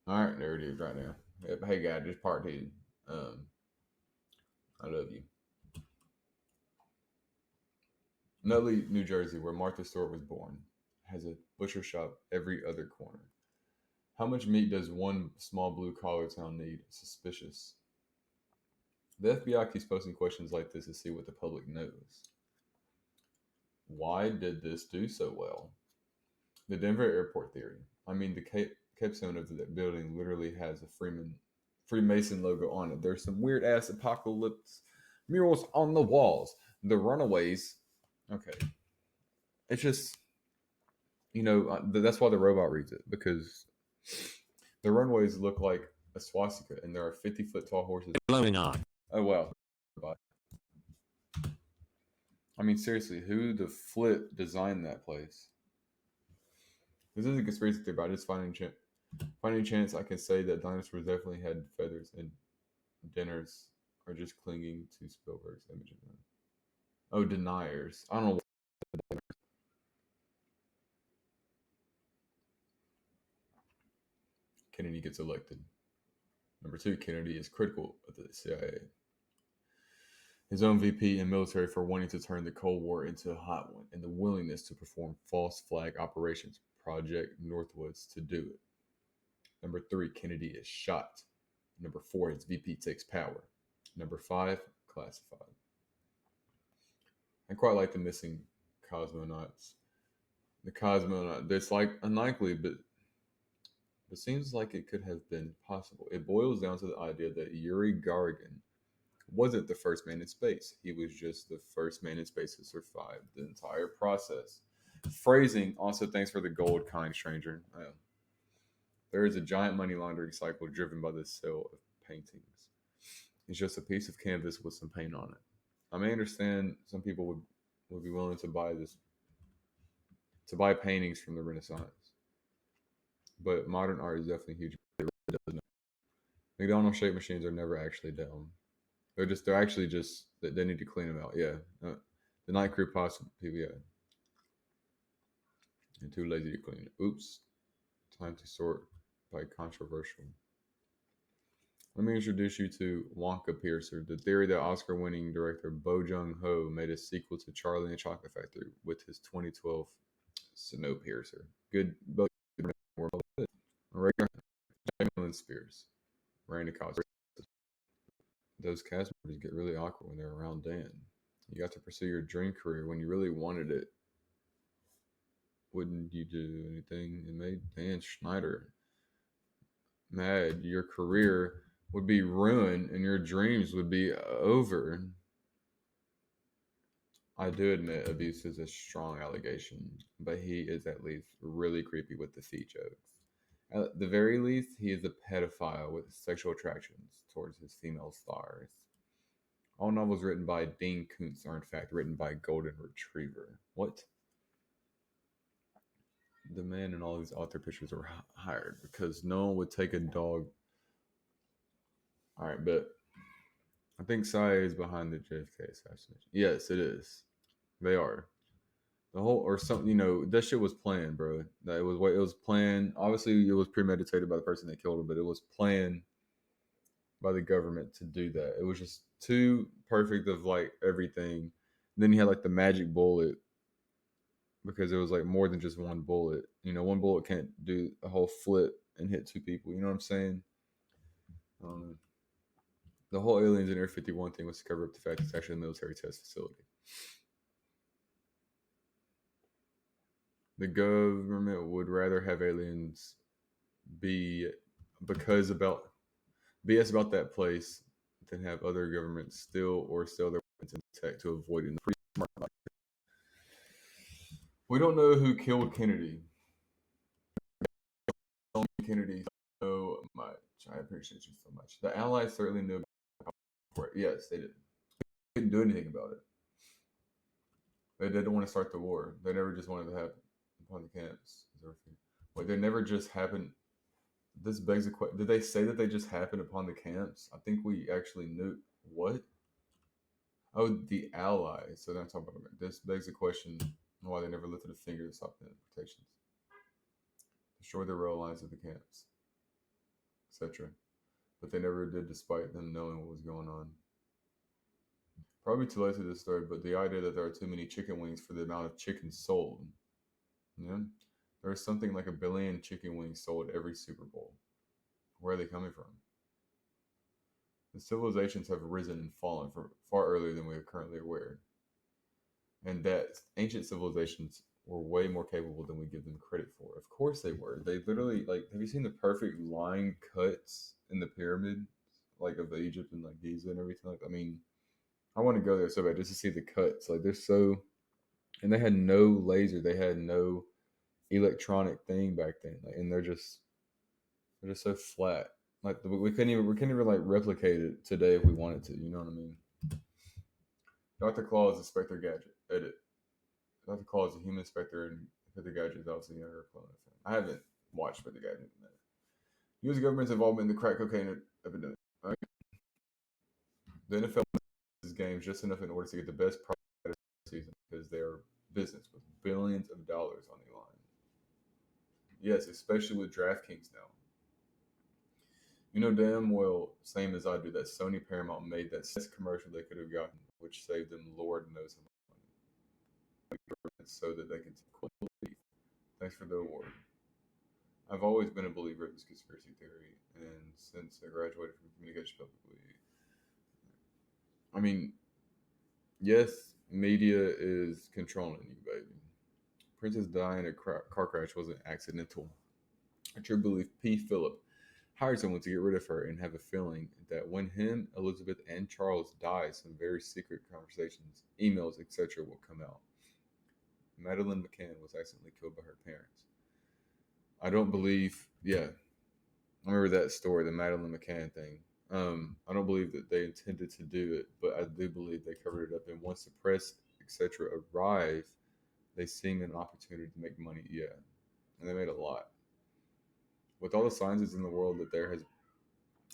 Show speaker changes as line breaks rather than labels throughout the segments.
All right, there it is right now. Yep, hey, guy, just part two. Um, I love you. Nutley, New Jersey, where Martha Stewart was born, has a butcher shop every other corner. How much meat does one small blue collar town need? Suspicious. The FBI keeps posting questions like this to see what the public knows. Why did this do so well? The Denver airport theory. I mean, the capstone of the building literally has a Freemason logo on it. There's some weird ass apocalypse murals on the walls. The runaways. Okay, it's just that's why the robot reads it, because the runways look like a swastika, and there are 50-foot tall horses
Blowing on.
Oh wow! I mean, seriously, who the flip designed that place? This is a conspiracy theory, but I just finding chance I can say that dinosaurs definitely had feathers, and dinners are just clinging to Spielberg's image of them. Oh, deniers! I don't know. Kennedy gets elected. Number two, Kennedy is critical of the CIA, his own VP and military, for wanting to turn the Cold War into a hot one, and the willingness to perform false flag operations, Project Northwoods, to do it. Number three, Kennedy is shot. Number four, his VP takes power. Number five, classified. I quite like the missing cosmonauts. The cosmonaut, it's like unlikely, but it seems like it could have been possible. It boils down to the idea that Yuri Gagarin wasn't the first man in space. He was just the first man in space to survive the entire process. Phrasing, also thanks for the gold, kind stranger. There is a giant money laundering cycle driven by the sale of paintings. It's just a piece of canvas with some paint on it. I may understand some people would be willing to buy paintings from the Renaissance, but modern art is definitely huge. It really does. McDonald's shape machines are never actually dumb. They're actually just they need to clean them out. Yeah, the night crew possibly, yeah, and too lazy to clean it. Oops, time to sort by controversial. Let me introduce you to Wonka Piercer, the theory that Oscar-winning director Bo Jung-ho made a sequel to Charlie and the Chocolate Factory with his 2012 Snowpiercer. Good, both regular Jamie Spears, Randy Cosby. Those cast members get really awkward when they're around Dan. You got to pursue your dream career when you really wanted it. Wouldn't you do anything? It made Dan Schneider mad. Your career would be ruined and your dreams would be over. I do admit abuse is a strong allegation, but he is at least really creepy with the feet jokes. At the very least, he is a pedophile with sexual attractions towards his female stars. All novels written by Dean Koontz are in fact written by Golden Retriever. What? The man in all these author pictures were hired because no one would take a dog. All right, but I think CIA is behind the JFK assassination. Yes, it is. They are. The whole or something, that shit was planned, bro. That it was planned. Obviously, it was premeditated by the person that killed him, but it was planned by the government to do that. It was just too perfect of like everything. And then you had like the magic bullet because it was like more than just one bullet. One bullet can't do a whole flip and hit two people. You know what I'm saying? The whole aliens in Air 51 thing was to cover up the fact it's actually a military test facility. The government would rather have aliens be because about BS about that place than have other governments steal or sell their weapons and tech to avoid it. Pretty smart about it. We don't know who killed Kennedy. Kennedy so much. I appreciate you so much. The Allies certainly knew about it. Yes, they did. They didn't do anything about it. They didn't want to start the war. They never just wanted to happen upon the camps. Wait, they never just happened. This begs a question. Did they say that they just happened upon the camps? I think we actually knew. What? Oh, the Allies. So then I'm talking about this begs the question why they never lifted a finger to stop the importations. Destroy the rail lines of the camps. etc. But they never did, despite them knowing what was going on. Probably too late to this story, but the idea that there are too many chicken wings for the amount of chicken sold. Yeah, there is something like 1 billion chicken wings sold every Super Bowl. Where are they coming from? The civilizations have risen and fallen for far earlier than we are currently aware, and that ancient civilizations were way more capable than we give them credit for. Of course they were. They literally, like, have you seen the perfect line cuts in the pyramid, like of Egypt and like Giza and everything? Like, I mean, I want to go there so bad just to see the cuts. Like they're so, and they had no laser, they had no electronic thing back then, like, and they're just so flat. Like we couldn't even like replicate it today if we wanted to. You know what I mean? Dr. Claw is Inspector Gadget. Edit. Dr. Claw is a human inspector, and Inspector Gadget is obviously younger clone of him. I haven't watched Inspector Gadget in a minute. U.S. government's involvement in the crack cocaine epidemic. All right? The NFL is games just enough in order to get the best price of the season because they're business with billions of dollars on the line. Yes, especially with DraftKings now. You know damn well, same as I do, that Sony Paramount made that best commercial they could have gotten, which saved them Lord knows how much money, so that they can leave. Thanks for the award. I've always been a believer of this conspiracy theory, and since I graduated from communication publicly, I mean, yes, media is controlling you, baby. Princess Diana car crash wasn't accidental. I truly believe P. Philip hired someone to get rid of her and have a feeling that when him, Elizabeth, and Charles die, some very secret conversations, emails, etc. will come out. Madeline Mccann was accidentally killed by her parents. I don't believe, yeah, I remember that story, the Madeline McCann thing. I don't believe that they intended to do it, but I do believe they covered it up. And once the press, etc., arrived, they seen an opportunity to make money. Yeah, and they made a lot. With all the sciences in the world, that there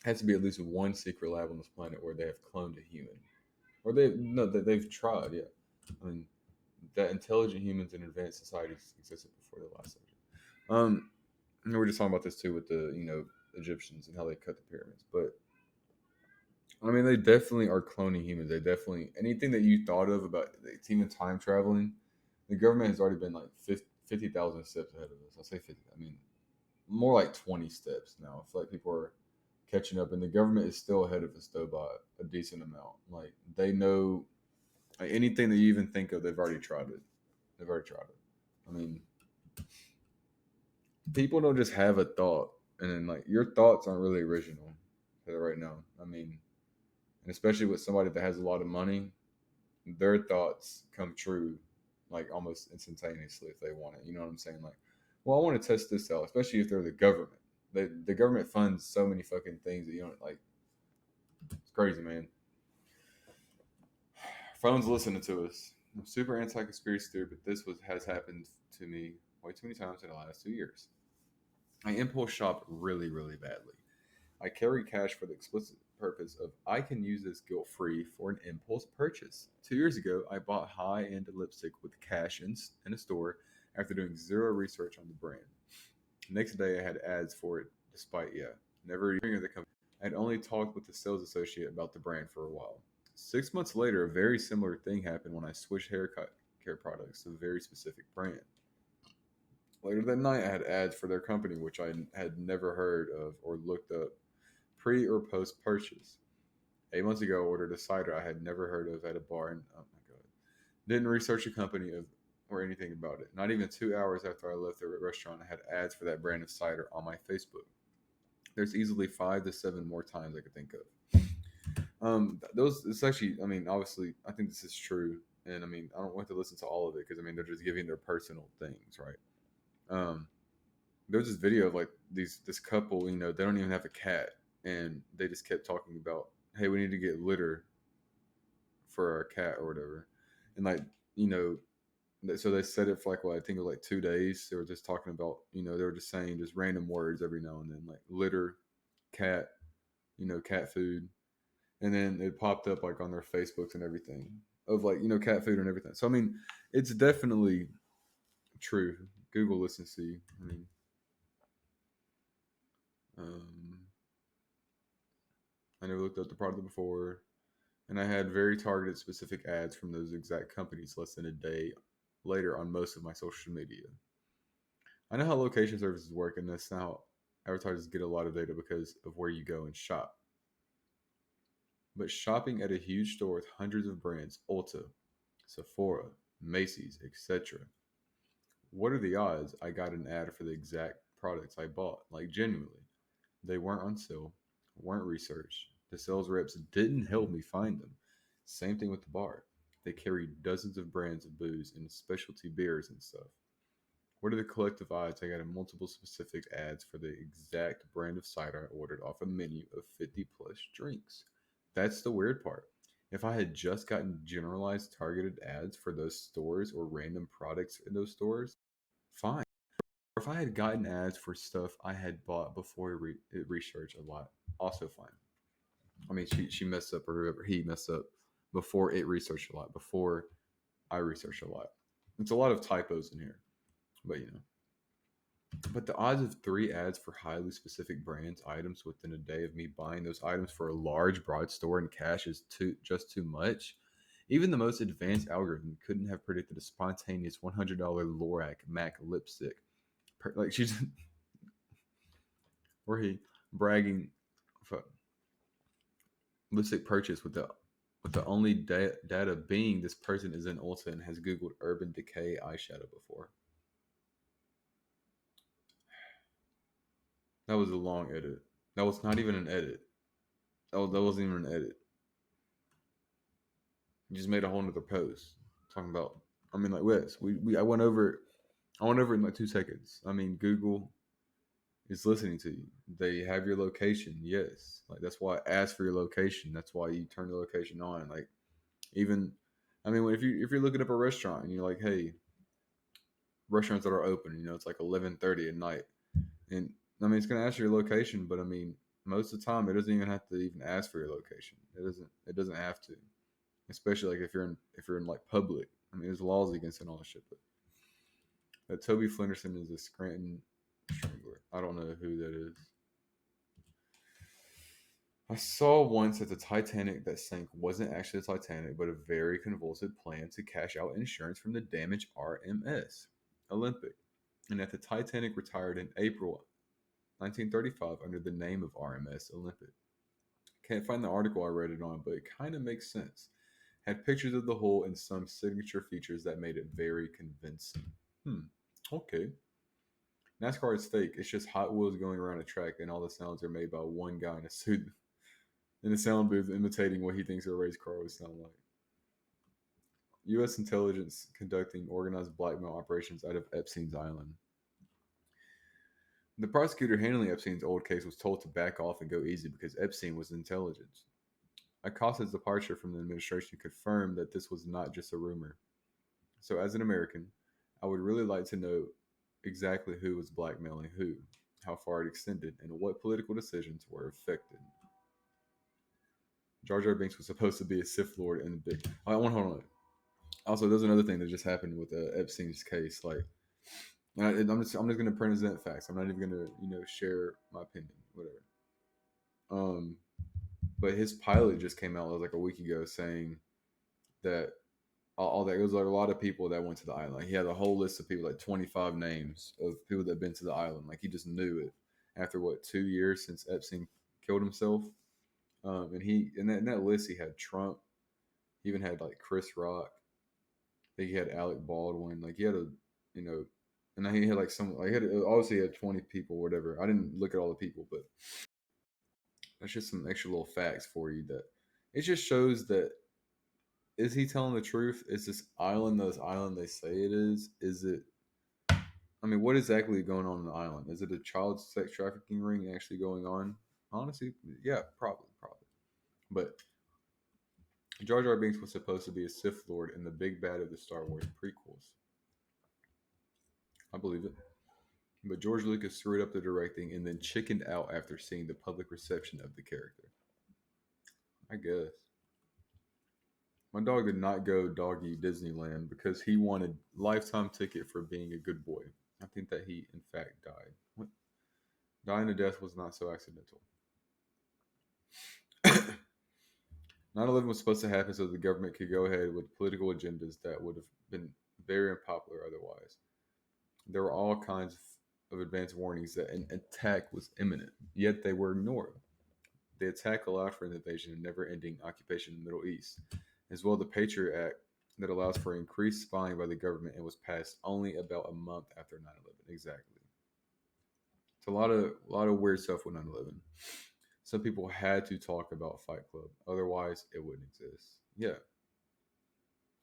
has to be at least one secret lab on this planet where they have cloned a human, or they no that they've tried. Yeah, I mean that intelligent humans in advanced societies existed before the last subject. And we were just talking about this too with the Egyptians and how they cut the pyramids, but I mean, they definitely are cloning humans. They definitely anything that you thought of about even time traveling, the government has already been like 50,000 steps ahead of us. I'll say 50. I mean, more like 20 steps now. I feel like people are catching up, and the government is still ahead of us though by a decent amount. Like they know, like, anything that you even think of, they've already tried it. They've already tried it. I mean, people don't just have a thought, and then like your thoughts aren't really original right now. I mean, and especially with somebody that has a lot of money, their thoughts come true like almost instantaneously if they want it. You know what I'm saying? Like, well, I want to test this out, especially if they're the government. The government funds so many fucking things that you don't like. It's crazy, man. Phone's listening to us. I'm super anti-conspiracy theory, but this has happened to me way too many times in the last 2 years. I impulse shop really, really badly. I carry cash for the explicit purpose of I can use this guilt free for an impulse purchase. 2 years ago, I bought high end lipstick with cash in a store after doing zero research on the brand. Next day, I had ads for it, despite, never hearing of the company. I had only talked with the sales associate about the brand for a while. 6 months later, a very similar thing happened when I switched haircut care products to a very specific brand. Later that night, I had ads for their company, which I had never heard of or looked up pre or post purchase. 8 months ago, I ordered a cider I had never heard of at a bar, and oh my god, didn't research the company or anything about it. Not even 2 hours after I left the restaurant, I had ads for that brand of cider on my Facebook. There's easily 5 to 7 more times I could think of. Those it's actually, I mean, obviously, I think this is true, and I mean, I don't want to listen to all of it because I mean, they're just giving their personal things, right? Um, there was this video of like this couple, they don't even have a cat, and they just kept talking about, hey, we need to get litter for our cat or whatever, and like you know, so they said it for like I think it was like 2 days. They were just talking about, they were just saying just random words every now and then, like litter, cat, cat food, and then it popped up like on their Facebooks and everything of like cat food and everything. So I mean, it's definitely true. Google listens to you. I mean, um, I never looked up the product before, and I had very targeted specific ads from those exact companies less than a day later on most of my social media. I know how location services work, and that's how advertisers get a lot of data because of where you go and shop. But shopping at a huge store with hundreds of brands, Ulta, Sephora, Macy's, etc., what are the odds I got an ad for the exact products I bought? Like, genuinely. They weren't on sale, weren't researched. The sales reps didn't help me find them. Same thing with the bar. They carried dozens of brands of booze and specialty beers and stuff. What are the collective odds I got multiple specific ads for the exact brand of cider I ordered off a menu of 50 plus drinks? That's the weird part. If I had just gotten generalized targeted ads for those stores or random products in those stores, fine. Or if I had gotten ads for stuff I had bought before it researched a lot, also fine. I mean, she messed up, or whoever he messed up before it researched a lot, before I researched a lot. It's a lot of typos in here, but you know. But the odds of three ads for highly specific brands items within a day of me buying those items for a large broad store in cash is too much. Even the most advanced algorithm couldn't have predicted a spontaneous $100 Lorac Mac lipstick. Like she's or he bragging for lipstick purchase with the only data being this person is in Ulta and has Googled Urban Decay eyeshadow before. That was a long edit. That was not even an edit. That wasn't even an edit. You just made a whole nother post talking about. I mean, like Wes, we I went over it in like 2 seconds. I mean, Google is listening to you. They have your location. Yes, like that's why I asked for your location. That's why you turn the location on. Like even, I mean, if you're looking up a restaurant and you're like, hey, restaurants that are open, you know, it's like 11:30 at night, and I mean, it's gonna ask you your location, but I mean, most of the time, it doesn't even have to even ask for your location. It doesn't have to, especially like if you're in like public. I mean, there's laws against it and all that shit, but Toby Flenderson is a Scranton strangler. I don't know who that is. I saw once that the Titanic that sank wasn't actually the Titanic, but a very convulsive plan to cash out insurance from the damaged RMS Olympic, and that the Titanic retired in April 1935 under the name of RMS Olympic. Can't find the article I read it on, but it kind of makes sense. Had pictures of the hull and some signature features that made it very convincing. Okay. NASCAR is fake. It's just Hot Wheels going around a track, and all the sounds are made by one guy in a suit in a sound booth imitating what he thinks a race car would sound like. U.S. intelligence conducting organized blackmail operations out of Epstein's Island. The prosecutor handling Epstein's old case was told to back off and go easy because Epstein was intelligence. Acosta's departure from the administration confirmed that this was not just a rumor. So, as an American, I would really like to know exactly who was blackmailing who, how far it extended, and what political decisions were affected. Jar Jar Binks was supposed to be a Sith Lord in the big. Hold on. Also, there's another thing that just happened with Epstein's case. Like, I'm just going to present facts. I'm not even going to share my opinion, whatever. Um, but his pilot just came out like a week ago saying that all that it was like a lot of people that went to the island. Like, he had a whole list of people, like 25 names of people that had been to the island. Like he just knew it after 2 years since Epstein killed himself. And in that list he had Trump. He even had like Chris Rock. I think he had Alec Baldwin. Like he had and then he had like obviously he had 20 people, whatever. I didn't look at all the people, but that's just some extra little facts for you that it just shows that is he telling the truth? Is this island they say it is? Is it? I mean, what exactly going on in the island? Is it a child sex trafficking ring actually going on? Honestly, yeah, probably. But Jar Jar Binks was supposed to be a Sith Lord in the big bad of the Star Wars prequels. I believe it. But George Lucas screwed up the directing and then chickened out after seeing the public reception of the character. I guess. My dog did not go doggy Disneyland because he wanted lifetime ticket for being a good boy. I think that he, in fact, died. What? Dying a death was not so accidental. 9/11 was supposed to happen so the government could go ahead with political agendas that would have been very unpopular otherwise. There were all kinds of advance warnings that an attack was imminent, yet they were ignored. The attack allowed for an invasion and never-ending occupation in the Middle East, as well as the Patriot Act that allows for increased spying by the government and was passed only about a month after 9/11. Exactly. It's a lot of weird stuff with 9/11. Some people had to talk about Fight Club, otherwise it wouldn't exist. Yeah,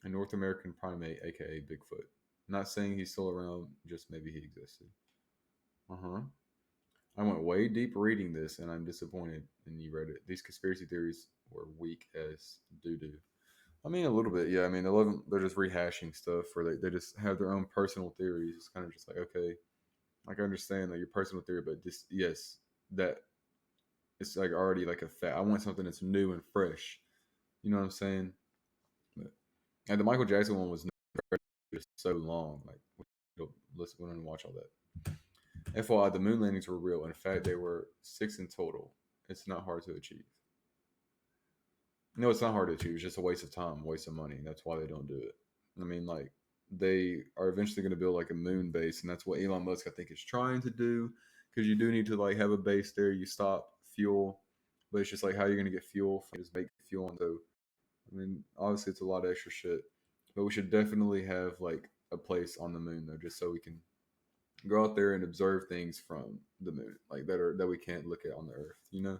a North American primate, aka Bigfoot. Not saying he's still around, just maybe he existed. Uh huh. I went way deep reading this, and I'm disappointed. And you read it. These conspiracy theories were weak as doo doo. I mean, a little bit, yeah. I mean, they're just rehashing stuff, or they just have their own personal theories. It's kind of just like, okay, like I understand that your personal theory, but just yes, that it's like already like a fact. I want something that's new and fresh. You know what I'm saying? But, and the Michael Jackson one was just so long. Like, let's go and watch all that. FYI, the moon landings were real. In fact, they were 6 in total. It's not hard to achieve. No, it's not hard to achieve. It's just a waste of time, waste of money. That's why they don't do it. I mean, like, they are eventually going to build like a moon base, and that's what Elon Musk, I think, is trying to do. Because you do need to like have a base there. You stop fuel, but it's just like how you're going to get fuel. Just make fuel, and so I mean, obviously, it's a lot of extra shit, but we should definitely have like a place on the moon though, just so we can go out there and observe things from the moon, like that we can't look at on the Earth. You know,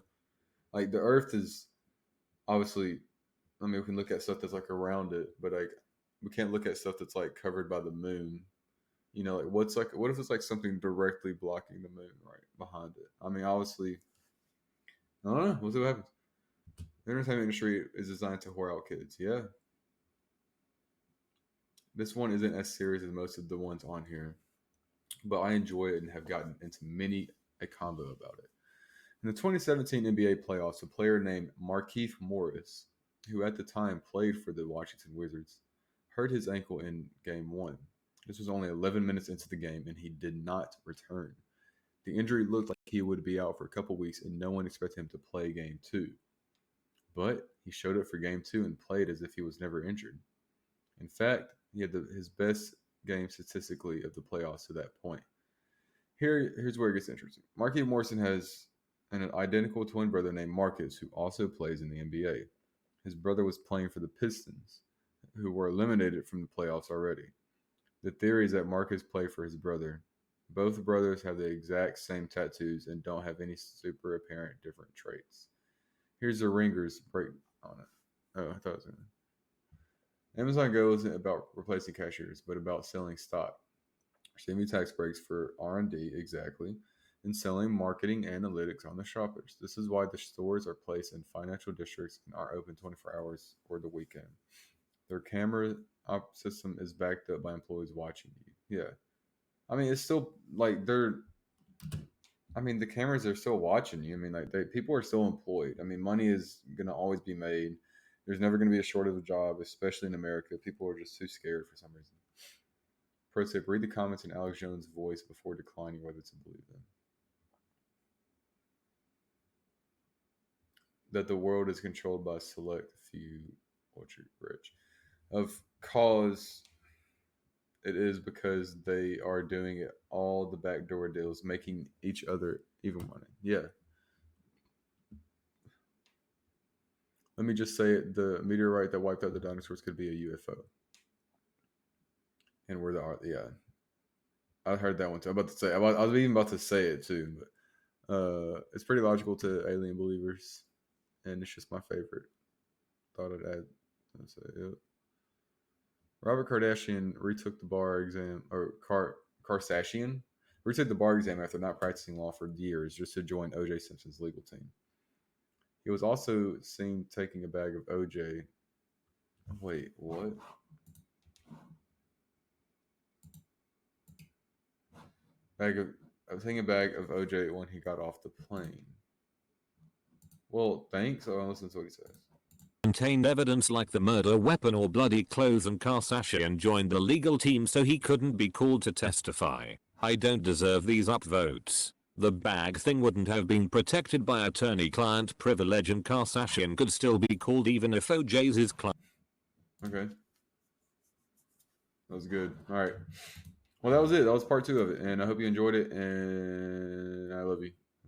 like the Earth is obviously. I mean, we can look at stuff that's like around it, but like we can't look at stuff that's like covered by the moon. You know, like what if it's like something directly blocking the moon right behind it? I mean, obviously, I don't know. We'll see what happens. The entertainment industry is designed to whore out kids. Yeah, this one isn't as serious as most of the ones on here, but I enjoy it and have gotten into many a combo about it. In the 2017 NBA playoffs, a player named Marquis Morris, who at the time played for the Washington Wizards, hurt his ankle in Game 1. This was only 11 minutes into the game, and he did not return. The injury looked like he would be out for a couple weeks, and no one expected him to play Game 2. But he showed up for Game 2 and played as if he was never injured. In fact, he had his best game statistically of the playoffs to that point. Here's where it gets interesting. Marquis Morrison has an identical twin brother named Marcus, who also plays in the NBA. His brother was playing for the Pistons, who were eliminated from the playoffs already. The theory is that Marcus played for his brother. Both brothers have the exact same tattoos and don't have any super apparent different traits. Here's the Ringer's break on it. Oh, I thought it was going to. Amazon Go isn't about replacing cashiers, but about selling stock. Receiving tax breaks for R&D, exactly, and selling marketing analytics on the shoppers. This is why the stores are placed in financial districts and are open 24 hours or the weekend. Their camera system is backed up by employees watching you. Yeah. I mean, it's still like the cameras are still watching you. I mean, like people are still employed. I mean, money is going to always be made. There's never going to be a shortage of a job, especially in America. People are just too scared for some reason. Pro tip, read the comments in Alex Jones' voice before declining whether to believe them. That the world is controlled by a select few ultra rich. Of cause, it is because they are doing it all the backdoor deals, making each other even money. Yeah. Let me just say it. The meteorite that wiped out the dinosaurs could be a UFO. And we're yeah. I heard that one too. I was even about to say it too, but it's pretty logical to alien believers, and it's just my favorite. Thought I'd add. Let's say it. Robert Kardashian retook the bar exam, or Kardashian retook the bar exam after not practicing law for years just to join O.J. Simpson's legal team. He was also seen taking a bag of O.J. Wait, what? Taking a bag of OJ when he got off the plane. Well, thanks. I'll listen to what he says.
Contained evidence like the murder weapon or bloody clothes, and Kardashian joined the legal team so he couldn't be called to testify. I don't deserve these upvotes. The bag thing wouldn't have been protected by attorney-client privilege, and Karsashian could still be called even if OJ's his client.
Okay. That was good. All right. Well, that was it. That was part 2 of it. And I hope you enjoyed it. And I love you.